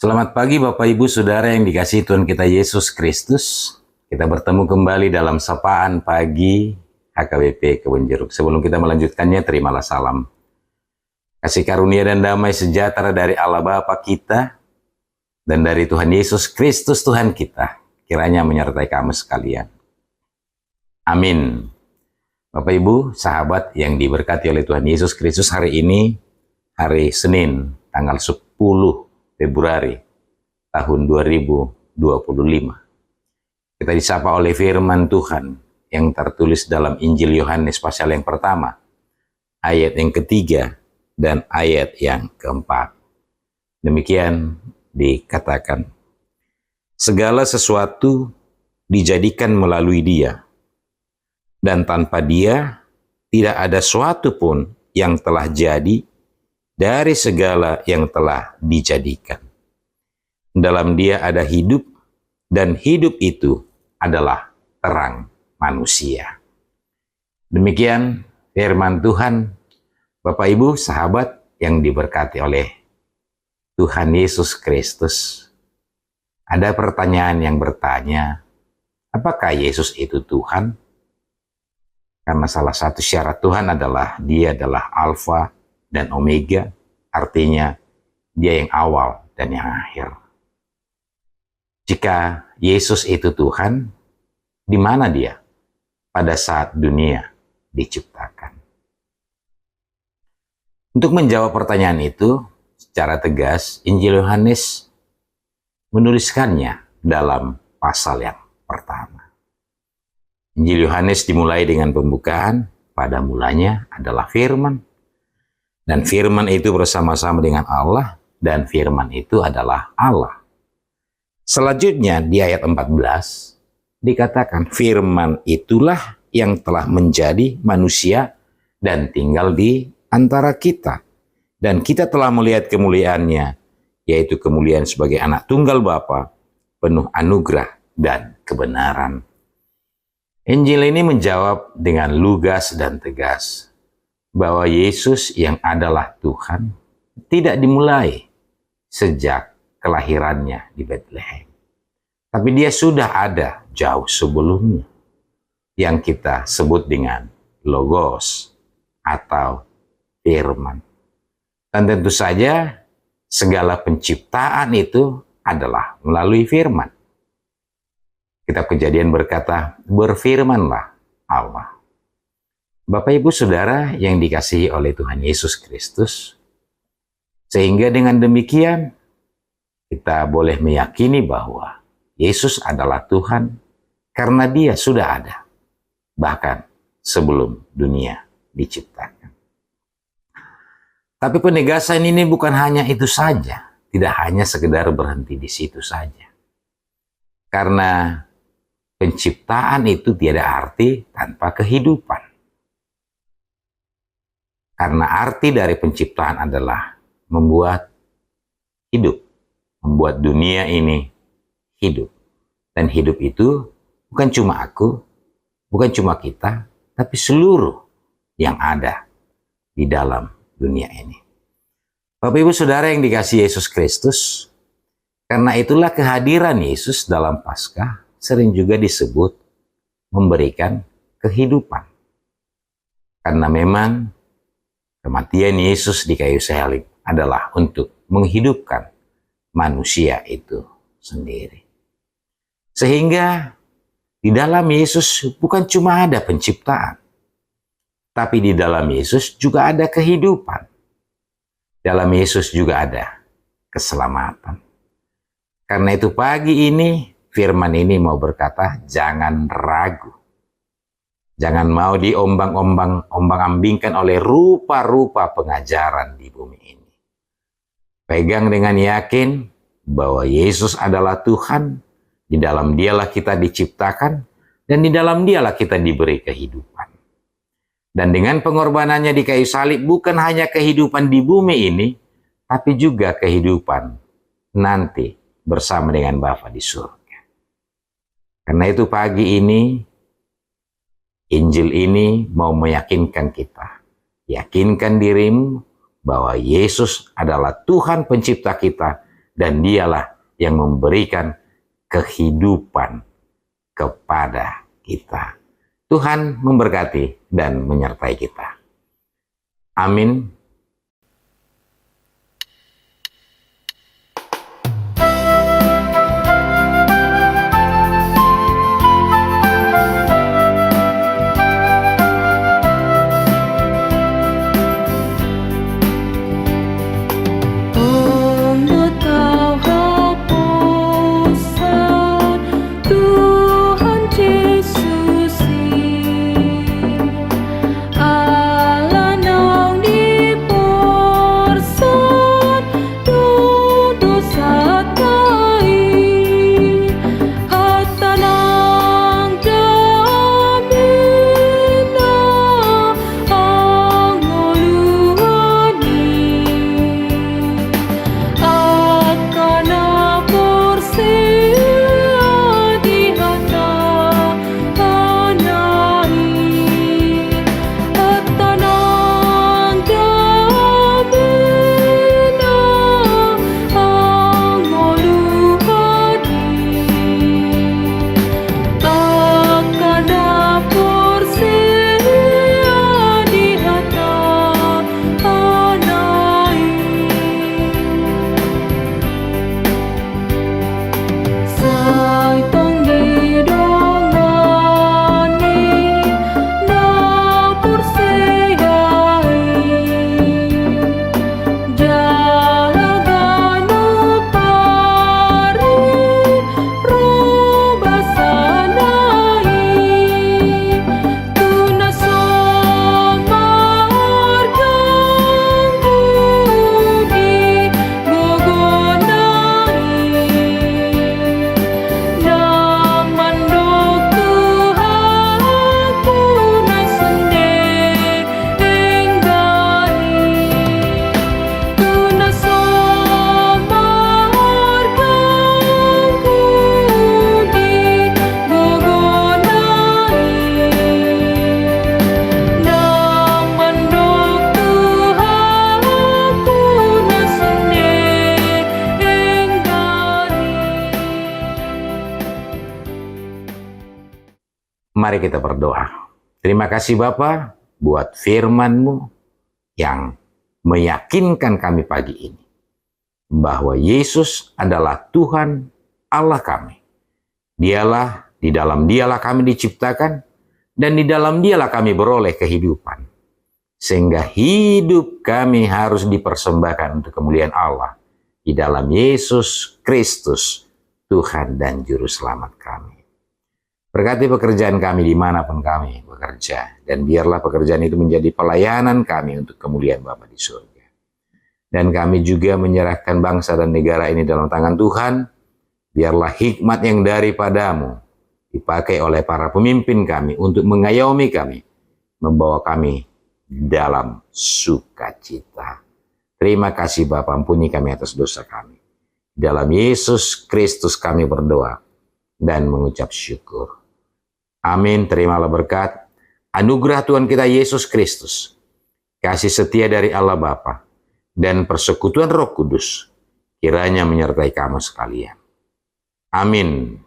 Selamat pagi Bapak Ibu Saudara yang dikasihi Tuhan kita Yesus Kristus. Kita bertemu kembali dalam sapaan pagi HKBP Kebun Jeruk. Sebelum kita melanjutkannya, terimalah salam kasih karunia dan damai sejahtera dari Allah Bapa kita dan dari Tuhan Yesus Kristus Tuhan kita. Kiranya menyertai kamu sekalian. Amin. Bapak Ibu, sahabat yang diberkati oleh Tuhan Yesus Kristus, hari ini hari Senin, tanggal 10 Februari tahun 2025. Kita disapa oleh firman Tuhan yang tertulis dalam Injil Yohanes pasal yang pertama, ayat yang ketiga dan ayat yang keempat. Demikian dikatakan, segala sesuatu dijadikan melalui Dia, dan tanpa Dia tidak ada suatu pun yang telah jadi dari segala yang telah dijadikan. Dalam Dia ada hidup, dan hidup itu adalah terang manusia. Demikian firman Tuhan. Bapak Ibu sahabat yang diberkati oleh Tuhan Yesus Kristus. Ada pertanyaan yang bertanya, apakah Yesus itu Tuhan? Karena salah satu syarat Tuhan adalah Dia adalah Alfa dan Omega, artinya Dia yang awal dan yang akhir. Jika Yesus itu Tuhan, di mana Dia pada saat dunia diciptakan? Untuk menjawab pertanyaan itu secara tegas, Injil Yohanes menuliskannya dalam pasal yang pertama. Injil Yohanes dimulai dengan pembukaan, pada mulanya adalah firman. Dan firman itu bersama-sama dengan Allah, dan firman itu adalah Allah. Selanjutnya di ayat 14 dikatakan firman itulah yang telah menjadi manusia dan tinggal di antara kita. Dan kita telah melihat kemuliaannya, yaitu kemuliaan sebagai anak tunggal Bapa, penuh anugerah dan kebenaran. Injil ini menjawab dengan lugas dan tegas bahwa Yesus yang adalah Tuhan tidak dimulai sejak kelahirannya di Bethlehem. Tapi Dia sudah ada jauh sebelumnya, yang kita sebut dengan Logos atau firman. Dan tentu saja segala penciptaan itu adalah melalui firman. Kitab Kejadian berkata, berfirmanlah Allah. Bapak Ibu Saudara yang dikasihi oleh Tuhan Yesus Kristus, sehingga dengan demikian kita boleh meyakini bahwa Yesus adalah Tuhan karena Dia sudah ada, bahkan sebelum dunia diciptakan. Tapi penegasan ini bukan hanya itu saja, tidak hanya sekedar berhenti di situ saja. Karena penciptaan itu tiada arti tanpa kehidupan. Karena arti dari penciptaan adalah membuat hidup, membuat dunia ini hidup. Dan hidup itu bukan cuma aku, bukan cuma kita, tapi seluruh yang ada di dalam dunia ini. Bapak Ibu Saudara yang dikasihi Yesus Kristus, karena itulah kehadiran Yesus dalam Paskah sering juga disebut memberikan kehidupan. Karena memang kematian Yesus di kayu salib adalah untuk menghidupkan manusia itu sendiri. Sehingga di dalam Yesus bukan cuma ada penciptaan, tapi di dalam Yesus juga ada kehidupan. Dalam Yesus juga ada keselamatan. Karena itu pagi ini firman ini mau berkata, jangan ragu. Jangan mau diombang-ambingkan oleh rupa-rupa pengajaran di bumi ini. Pegang dengan yakin bahwa Yesus adalah Tuhan, di dalam Dialah kita diciptakan, dan di dalam Dialah kita diberi kehidupan. Dan dengan pengorbanannya di kayu salib, bukan hanya kehidupan di bumi ini, tapi juga kehidupan nanti bersama dengan Bapa di surga. Karena itu pagi ini, Injil ini mau meyakinkan kita. Yakinkan dirimu bahwa Yesus adalah Tuhan pencipta kita dan dialah yang memberikan kehidupan kepada kita. Tuhan memberkati dan menyertai kita. Amin. Mari kita berdoa. Terima kasih Bapa buat firman-Mu yang meyakinkan kami pagi ini bahwa Yesus adalah Tuhan Allah kami. Dialah, di dalam Dialah kami diciptakan, dan di dalam Dialah kami beroleh kehidupan. Sehingga hidup kami harus dipersembahkan untuk kemuliaan Allah di dalam Yesus Kristus, Tuhan dan Juru Selamat kami. Berkati pekerjaan kami dimanapun kami bekerja, dan biarlah pekerjaan itu menjadi pelayanan kami untuk kemuliaan Bapa di surga. Dan kami juga menyerahkan bangsa dan negara ini dalam tangan Tuhan. Biarlah hikmat yang daripadamu dipakai oleh para pemimpin kami untuk mengayomi kami, membawa kami dalam sukacita. Terima kasih Bapa, ampuni kami atas dosa kami. Dalam Yesus Kristus kami berdoa dan mengucap syukur. Amin. Terimalah berkat, anugerah Tuhan kita Yesus Kristus, kasih setia dari Allah Bapa, dan persekutuan Roh Kudus kiranya menyertai kamu sekalian. Amin.